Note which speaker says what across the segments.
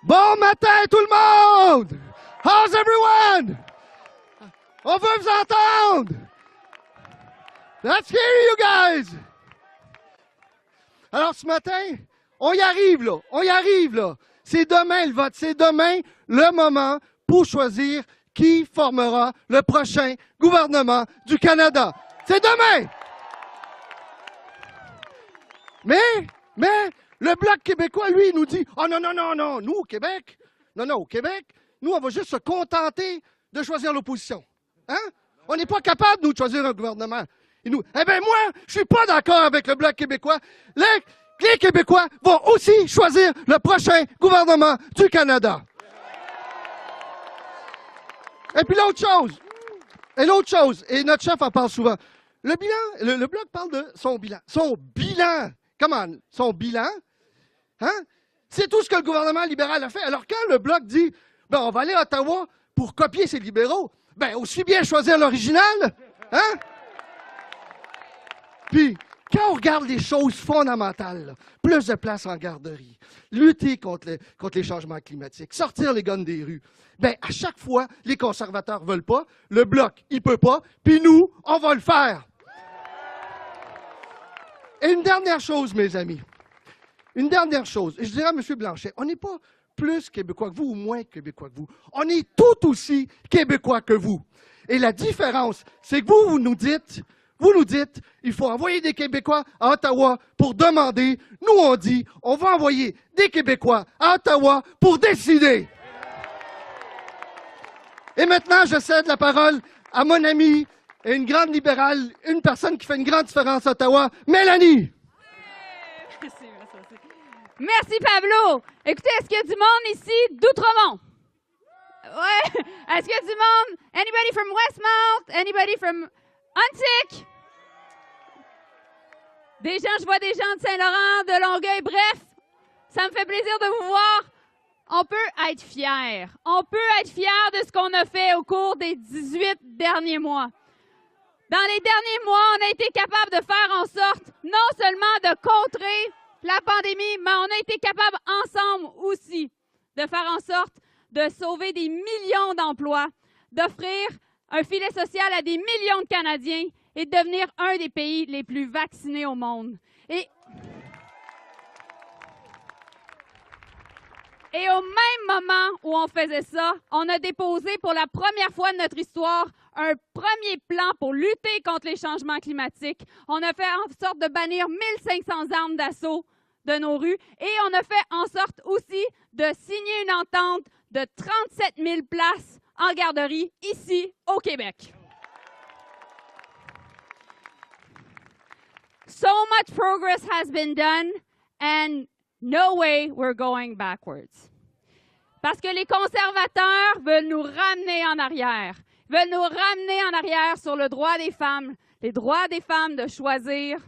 Speaker 1: Bon matin tout le monde! How's everyone? On veut vous entendre! Let's hear you guys! Alors ce matin, on y arrive là, C'est demain le vote, c'est demain le moment pour choisir qui formera le prochain gouvernement du Canada. C'est demain! Mais, le Bloc québécois, lui, il nous dit « Oh non, nous, au Québec, au Québec, nous, on va juste se contenter de choisir l'opposition. Hein? On n'est pas capable, nous, de choisir un gouvernement. » Eh bien, moi, je suis pas d'accord avec le Bloc québécois. Les Québécois vont aussi choisir le prochain gouvernement du Canada. Et puis l'autre chose, et notre chef en parle souvent, le bilan, le Bloc parle de son bilan. Son bilan! Comment? Son bilan? Hein? C'est tout ce que le gouvernement libéral a fait. Alors quand le Bloc dit, on va aller à Ottawa pour copier ces libéraux, aussi bien choisir l'original, hein? Puis, quand on regarde les choses fondamentales, là, plus de place en garderie, lutter contre les changements climatiques, sortir les guns des rues, à chaque fois, les conservateurs veulent pas, le Bloc, il peut pas, puis nous, on va le faire. Et une dernière chose, mes amis. Et je dirais à M. Blanchet, on n'est pas plus Québécois que vous ou moins Québécois que vous. On est tout aussi Québécois que vous. Et la différence, c'est que vous nous dites, il faut envoyer des Québécois à Ottawa pour demander. Nous, on dit, on va envoyer des Québécois à Ottawa pour décider. Et maintenant, je cède la parole à mon amie et une grande libérale, une personne qui fait une grande différence à Ottawa, Mélanie.
Speaker 2: Merci, Pablo. Écoutez, est-ce qu'il y a du monde ici d'Outremont? Ouais. Est-ce qu'il y a du monde? Anybody from Westmount? Anybody from Huntsic? Je vois des gens de Saint-Laurent, de Longueuil, bref, ça me fait plaisir de vous voir. On peut être fiers. On peut être fiers de ce qu'on a fait au cours des 18 derniers mois. Dans les derniers mois, on a été capable de faire en sorte, non seulement de contrer la pandémie, mais on a été capable ensemble aussi de faire en sorte de sauver des millions d'emplois, d'offrir un filet social à des millions de Canadiens et de devenir un des pays les plus vaccinés au monde. Et au même moment où on faisait ça, on a déposé pour la première fois de notre histoire un premier plan pour lutter contre les changements climatiques. On a fait en sorte de bannir 1500 armes d'assaut de nos rues et on a fait en sorte aussi de signer une entente de 37 000 places en garderie ici au Québec. So much progress has been done and no way we're going backwards. Parce que les conservateurs veulent nous ramener en arrière. Ils veulent nous ramener en arrière sur le droit des femmes, les droits des femmes de choisir,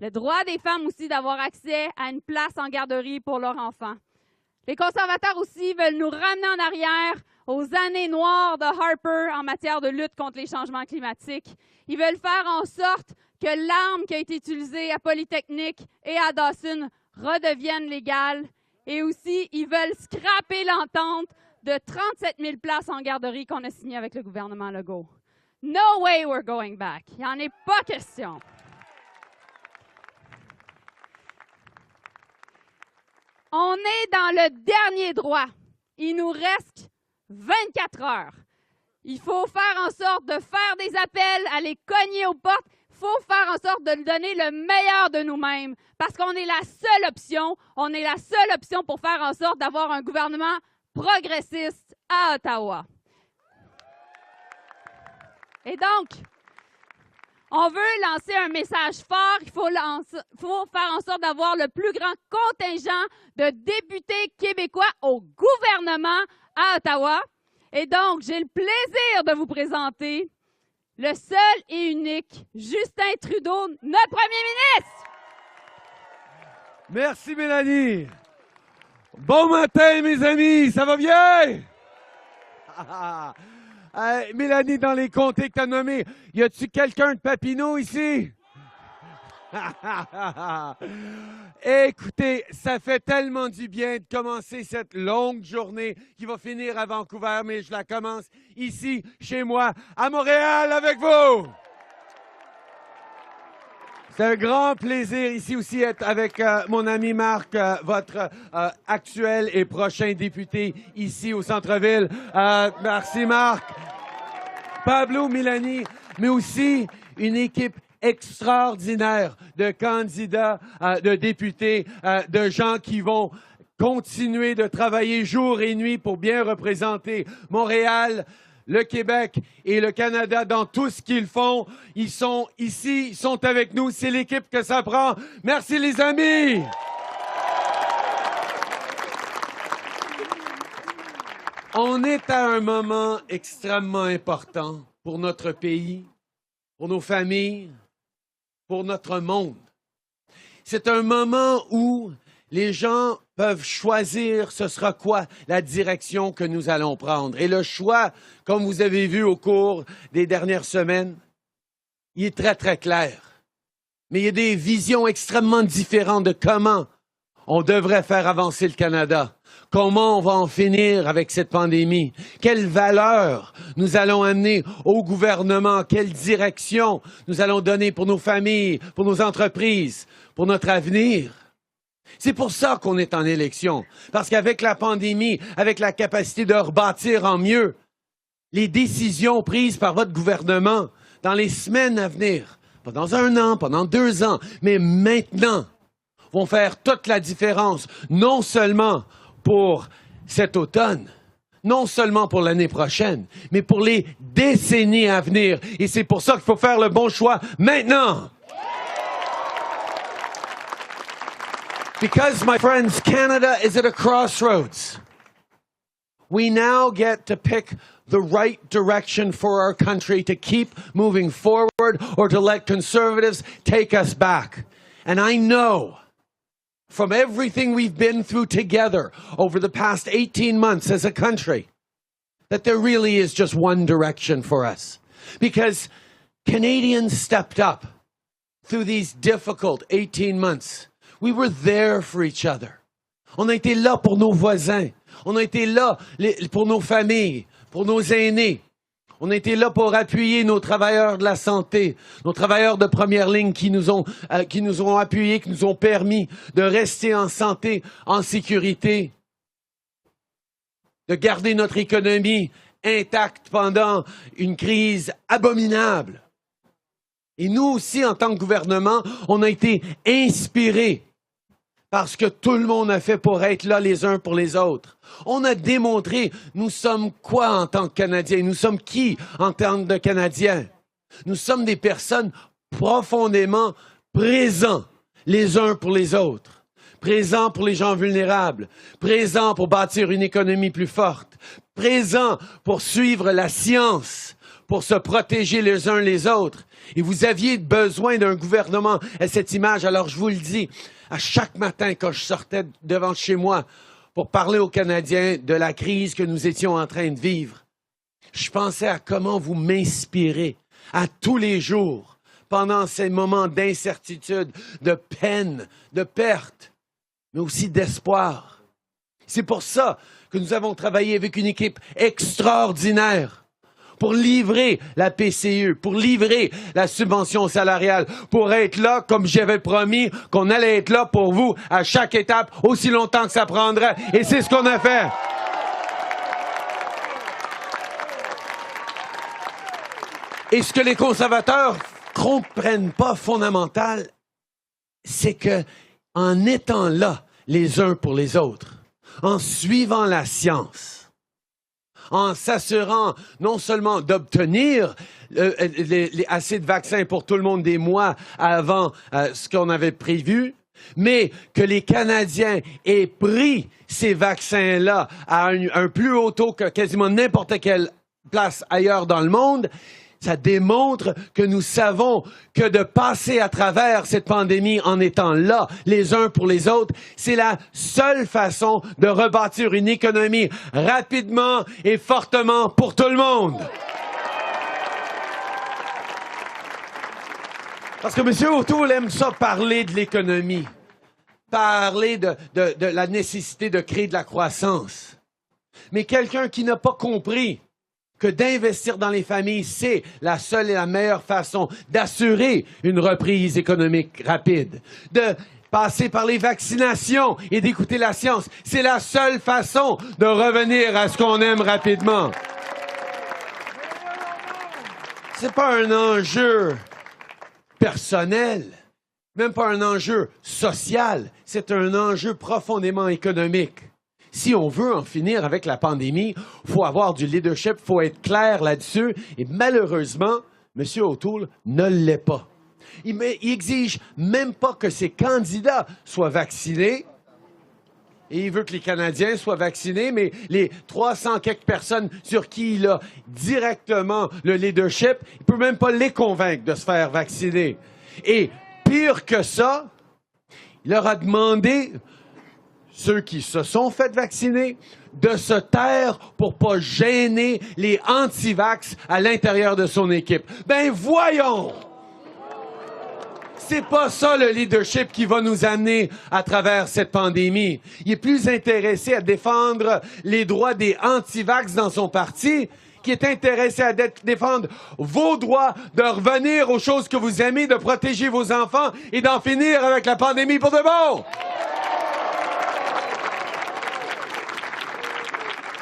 Speaker 2: le droit des femmes aussi d'avoir accès à une place en garderie pour leurs enfants. Les conservateurs aussi veulent nous ramener en arrière aux années noires de Harper en matière de lutte contre les changements climatiques. Ils veulent faire en sorte que l'arme qui a été utilisée à Polytechnique et à Dawson redevienne légale. Et aussi, ils veulent scraper l'entente de 37 000 places en garderie qu'on a signée avec le gouvernement Legault. No way we're going back. Il n'y en est pas question. On est dans le dernier droit. Il nous reste 24 heures. Il faut faire en sorte de faire des appels, aller cogner aux portes. Il faut faire en sorte de donner le meilleur de nous-mêmes parce qu'on est la seule option. On est la seule option pour faire en sorte d'avoir un gouvernement progressiste à Ottawa. Et donc, on veut lancer un message fort. Il faut faire en sorte d'avoir le plus grand contingent de députés québécois au gouvernement à Ottawa. Et donc, j'ai le plaisir de vous présenter le seul et unique Justin Trudeau, notre premier ministre.
Speaker 3: Merci, Mélanie. Bon matin, mes amis. Ça va bien? Mélanie, dans les comtés que tu as nommés, y a-tu quelqu'un de Papineau ici? Écoutez, ça fait tellement du bien de commencer cette longue journée qui va finir à Vancouver, mais je la commence ici, chez moi, à Montréal, avec vous. C'est un grand plaisir ici aussi être avec mon ami Marc, votre actuel et prochain député ici au centre-ville. Merci Marc. Pablo Milani, mais aussi une équipe extraordinaire de candidats, de députés, de gens qui vont continuer de travailler jour et nuit pour bien représenter Montréal, le Québec et le Canada dans tout ce qu'ils font. Ils sont ici, ils sont avec nous. C'est l'équipe que ça prend. Merci les amis! On est à un moment extrêmement important pour notre pays, pour nos familles, pour notre monde. C'est un moment où les gens peuvent choisir ce sera quoi la direction que nous allons prendre. Et le choix, comme vous avez vu au cours des dernières semaines, il est très, très clair. Mais il y a des visions extrêmement différentes de comment on devrait faire avancer le Canada. Comment on va en finir avec cette pandémie? Quelles valeurs nous allons amener au gouvernement? Quelle direction nous allons donner pour nos familles, pour nos entreprises, pour notre avenir? C'est pour ça qu'on est en élection. Parce qu'avec la pandémie, avec la capacité de rebâtir en mieux, les décisions prises par votre gouvernement dans les semaines à venir, pas dans 1 an, pas dans 2 ans, mais maintenant, vont faire toute la différence, non seulement pour cet automne, non seulement pour l'année prochaine, mais pour les décennies à venir. Et c'est pour ça qu'il faut faire le bon choix maintenant. Because, my friends, Canada is at a crossroads. We now get to pick the right direction for our country to keep moving forward or to let conservatives take us back. And I know from everything we've been through together over the past 18 months as a country, that there really is just one direction for us. Because Canadians stepped up through these difficult 18 months. We were there for each other. On a été là pour nos voisins. On a été là pour nos familles, pour nos aînés. On a été là pour appuyer nos travailleurs de la santé, nos travailleurs de première ligne qui nous ont appuyés, qui nous ont permis de rester en santé, en sécurité, de garder notre économie intacte pendant une crise abominable. Et nous aussi, en tant que gouvernement, on a été inspirés par ce que tout le monde a fait pour être là les uns pour les autres. On a démontré, nous sommes quoi en tant que Canadiens? Nous sommes qui en tant que Canadiens? Nous sommes des personnes profondément présents les uns pour les autres. Présents pour les gens vulnérables. Présents pour bâtir une économie plus forte. Présents pour suivre la science, pour se protéger les uns les autres. Et vous aviez besoin d'un gouvernement à cette image. Alors je vous le dis, à chaque matin quand je sortais devant chez moi pour parler aux Canadiens de la crise que nous étions en train de vivre, je pensais à comment vous m'inspirez à tous les jours pendant ces moments d'incertitude, de peine, de perte, mais aussi d'espoir. C'est pour ça que nous avons travaillé avec une équipe extraordinaire pour livrer la PCU, pour livrer la subvention salariale, pour être là, comme j'avais promis, qu'on allait être là pour vous à chaque étape, aussi longtemps que ça prendrait. Et c'est ce qu'on a fait. Et ce que les conservateurs comprennent pas fondamental, c'est que en étant là les uns pour les autres, en suivant la science, en s'assurant non seulement d'obtenir assez de vaccins pour tout le monde des mois avant ce qu'on avait prévu, mais que les Canadiens aient pris ces vaccins-là à un plus haut taux que quasiment n'importe quelle place ailleurs dans le monde, ça démontre que nous savons que de passer à travers cette pandémie en étant là, les uns pour les autres, c'est la seule façon de rebâtir une économie rapidement et fortement pour tout le monde. Parce que M. O'Toole aime ça parler de l'économie, parler de la nécessité de créer de la croissance. Mais quelqu'un qui n'a pas compris que d'investir dans les familles, c'est la seule et la meilleure façon d'assurer une reprise économique rapide, de passer par les vaccinations et d'écouter la science. C'est la seule façon de revenir à ce qu'on aime rapidement. C'est pas un enjeu personnel, même pas un enjeu social, c'est un enjeu profondément économique. Si on veut en finir avec la pandémie, il faut avoir du leadership, il faut être clair là-dessus. Et malheureusement, M. O'Toole ne l'est pas. Il exige même pas que ses candidats soient vaccinés. Et il veut que les Canadiens soient vaccinés, mais les 300 quelques personnes sur qui il a directement le leadership, il ne peut même pas les convaincre de se faire vacciner. Et pire que ça, il leur a demandé, ceux qui se sont fait vacciner, de se taire pour pas gêner les anti-vax à l'intérieur de son équipe. Ben voyons! C'est pas ça le leadership qui va nous amener à travers cette pandémie. Il est plus intéressé à défendre les droits des anti-vax dans son parti, qui est intéressé à défendre vos droits de revenir aux choses que vous aimez, de protéger vos enfants et d'en finir avec la pandémie pour de bon.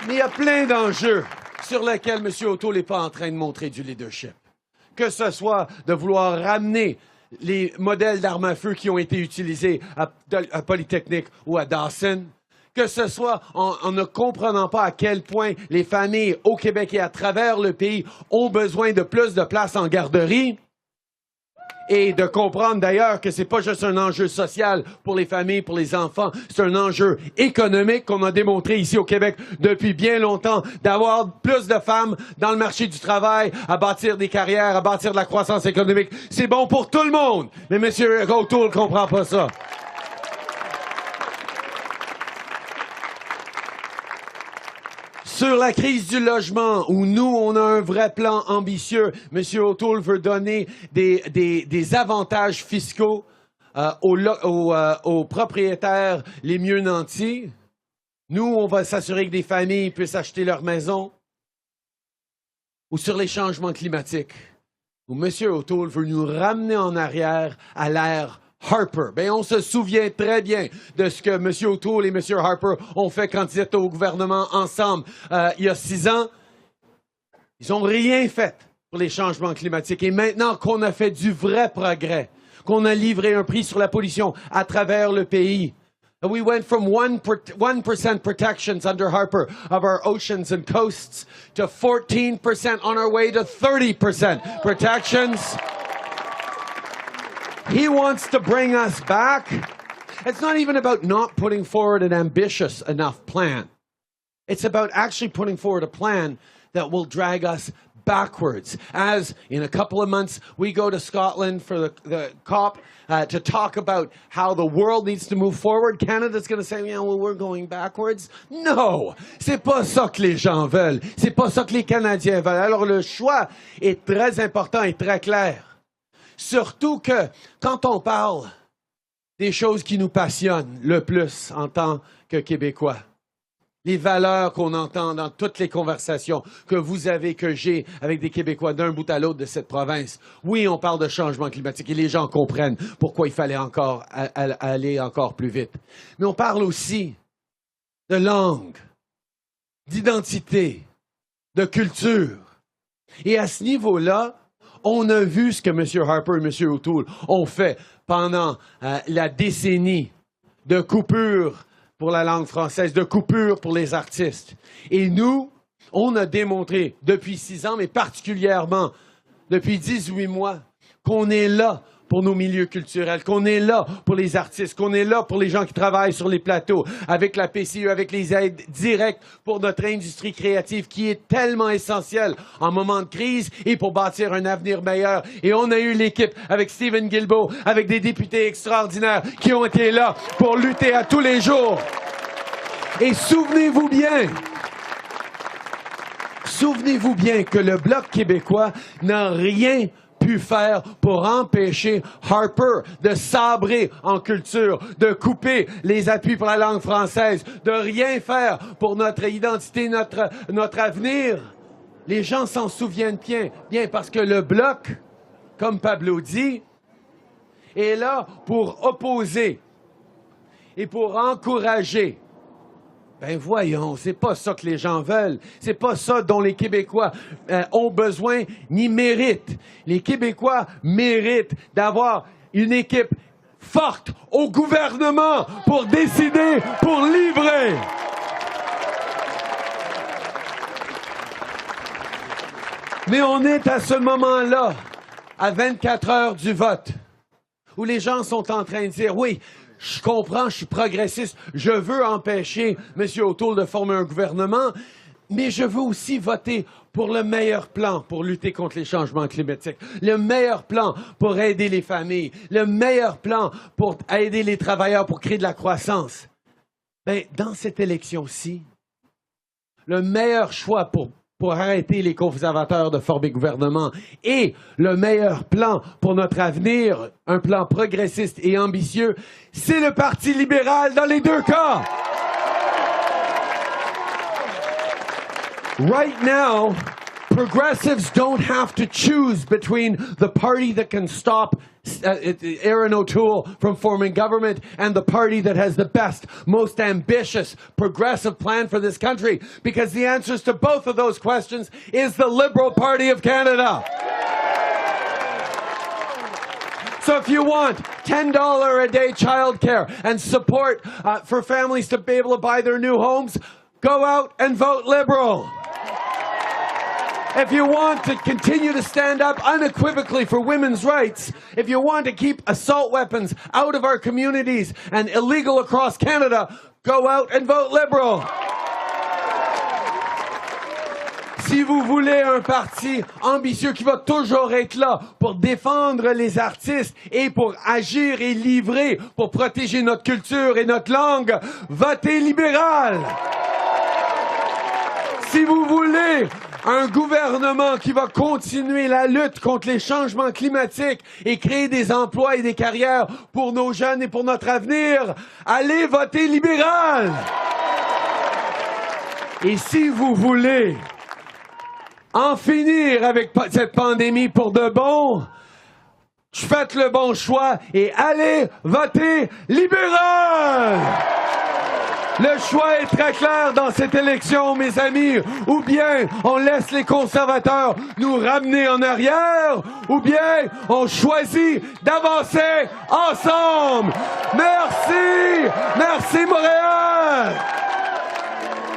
Speaker 3: Mais il y a plein d'enjeux sur lesquels M. O'Toole n'est pas en train de montrer du leadership. Que ce soit de vouloir ramener les modèles d'armes à feu qui ont été utilisés à Polytechnique ou à Dawson, que ce soit en ne comprenant pas à quel point les familles au Québec et à travers le pays ont besoin de plus de places en garderie, et de comprendre d'ailleurs que c'est pas juste un enjeu social pour les familles, pour les enfants, c'est un enjeu économique qu'on a démontré ici au Québec depuis bien longtemps, d'avoir plus de femmes dans le marché du travail, à bâtir des carrières, à bâtir de la croissance économique. C'est bon pour tout le monde. Mais M. O'Toole comprend pas ça. Sur la crise du logement, où nous, on a un vrai plan ambitieux, M. O'Toole veut donner des avantages fiscaux aux propriétaires les mieux nantis. Nous, on va s'assurer que des familles puissent acheter leur maison. Ou sur les changements climatiques, où M. O'Toole veut nous ramener en arrière à l'ère Harper. Ben, on se souvient très bien de ce que M. O'Toole et M. Harper ont fait quand ils étaient au gouvernement ensemble il y a 6 ans. Ils n'ont rien fait pour les changements climatiques. Et maintenant qu'on a fait du vrai progrès, qu'on a livré un prix sur la pollution à travers le pays, we went from 1% protections under Harper of our oceans and coasts to 14% on our way to 30% protections. He wants to bring us back. It's not even about not putting forward an ambitious enough plan. It's about actually putting forward a plan that will drag us backwards. As in a couple of months, we go to Scotland for the COP to talk about how the world needs to move forward. Canada's going to say, yeah, well, we're going backwards. No! C'est pas ça que les gens veulent. C'est pas ça que les Canadiens veulent. Alors le choix est très important et très clair. Surtout que quand on parle des choses qui nous passionnent le plus en tant que Québécois, les valeurs qu'on entend dans toutes les conversations que vous avez, que j'ai avec des Québécois d'un bout à l'autre de cette province, oui, on parle de changement climatique et les gens comprennent pourquoi il fallait encore aller encore plus vite. Mais on parle aussi de langue, d'identité, de culture. Et à ce niveau-là, on a vu ce que M. Harper et M. O'Toole ont fait pendant la décennie de coupure pour la langue française, de coupure pour les artistes. Et nous, on a démontré depuis 6 ans, mais particulièrement depuis 18 mois, qu'on est là pour nos milieux culturels, qu'on est là pour les artistes, qu'on est là pour les gens qui travaillent sur les plateaux, avec la PCE, avec les aides directes pour notre industrie créative qui est tellement essentielle en moment de crise et pour bâtir un avenir meilleur. Et on a eu l'équipe avec Stephen Guilbeault, avec des députés extraordinaires qui ont été là pour lutter à tous les jours. Et souvenez-vous bien que le Bloc québécois n'a rien pu faire pour empêcher Harper de sabrer en culture, de couper les appuis pour la langue française, de rien faire pour notre identité, notre avenir. Les gens s'en souviennent bien parce que le Bloc, comme Pablo dit, est là pour opposer et pour encourager. Ben voyons, c'est pas ça que les gens veulent. C'est pas ça dont les Québécois ont besoin ni méritent. Les Québécois méritent d'avoir une équipe forte au gouvernement pour décider, pour livrer. Mais on est à ce moment-là, à 24 heures du vote, où les gens sont en train de dire, oui, je comprends, je suis progressiste, je veux empêcher M. O'Toole de former un gouvernement, mais je veux aussi voter pour le meilleur plan pour lutter contre les changements climatiques, le meilleur plan pour aider les familles, le meilleur plan pour aider les travailleurs, pour créer de la croissance. Ben, dans cette élection-ci, le meilleur choix pour arrêter les conservateurs de former gouvernement et le meilleur plan pour notre avenir, un plan progressiste et ambitieux, c'est le Parti libéral dans les deux cas. Right now, progressives don't have to choose between the party that can stop Aaron O'Toole from forming government and the party that has the best, most ambitious, progressive plan for this country, because the answers to both of those questions is the Liberal Party of Canada. So if you want $10 a day childcare and support for families to be able to buy their new homes, go out and vote Liberal. If you want to continue to stand up unequivocally for women's rights, if you want to keep assault weapons out of our communities and illegal across Canada, go out and vote Liberal. Si vous voulez un parti ambitieux qui va toujours être là pour défendre les artistes et pour agir et livrer, pour protéger notre culture et notre langue, votez libéral. Si vous voulez un gouvernement qui va continuer la lutte contre les changements climatiques et créer des emplois et des carrières pour nos jeunes et pour notre avenir, allez voter libéral. Et si vous voulez en finir avec cette pandémie pour de bon, faites le bon choix et allez voter libéral. Le choix est très clair dans cette élection, mes amis. Ou bien on laisse les conservateurs nous ramener en arrière, ou bien on choisit d'avancer ensemble. Merci! Merci Montréal!